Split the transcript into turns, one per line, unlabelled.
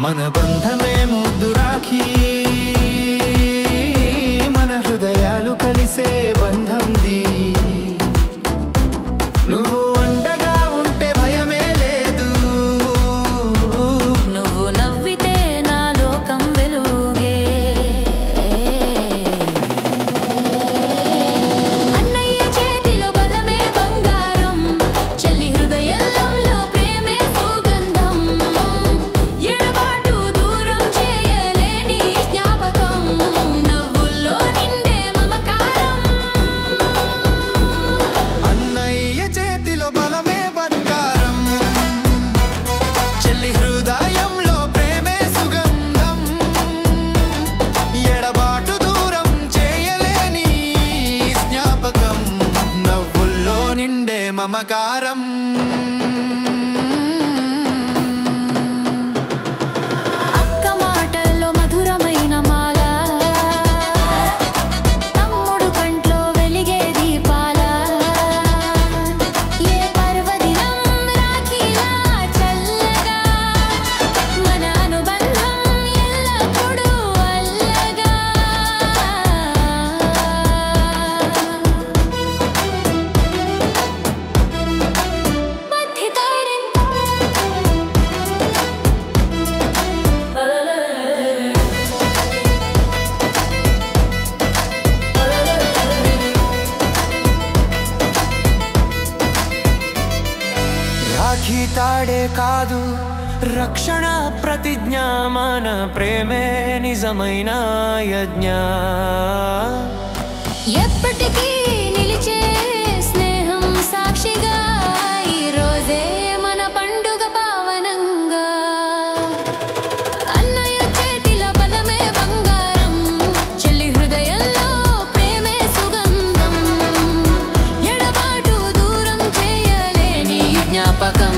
మన బంధమే ముద్దు రాఖీ మన హృదయాలు కలిసే బంధంది నువ్వు అండగా ఉంటే భయమే లేదు
నువ్వు నవ్వితే నా లోకం వెలుగే అన్నయ్య చేతిలో బలమే బంగారం చెల్లి హృదయంలో ప్రేమే సుగంధం ఎడబాటు దూరం చేయలేని జ్ఞాపకం నవ్వుల్లో నిండే మమకారం
అన్నయ్య చేతిలో బలమే బంగారం చెల్లి హృదయంలో ప్రేమే సుగంధం ఎడబాటు దూరం చేయలేని జ్ఞాపకం నవ్వుల్లో నిండే మమకారం
అక్క మాటల్లో మధురమైన మాల తమ్ముడు కంట్లో వెలిగే దీపాల ఏ పర్వదినం రాఖీలా చల్లగా మన అనుబంధం ఎల్లప్పుడూ అల్లగా
రాఖీ తాడే కాదు రక్షణ ప్రతిజ్ఞ మన ప్రేమే నిజమైన యజ్ఞ
ఎప్పటికీ నిలిచే స్నేహం సాక్షిగా ఈ రోజే మన పండుగ పావనంగా అన్నయ్య చేతిలో బలమే బంగారం చెల్లి హృదయంలో ప్రేమే సుగంధం ఎడబాటు దూరం చేయలేని జ్ఞాపకం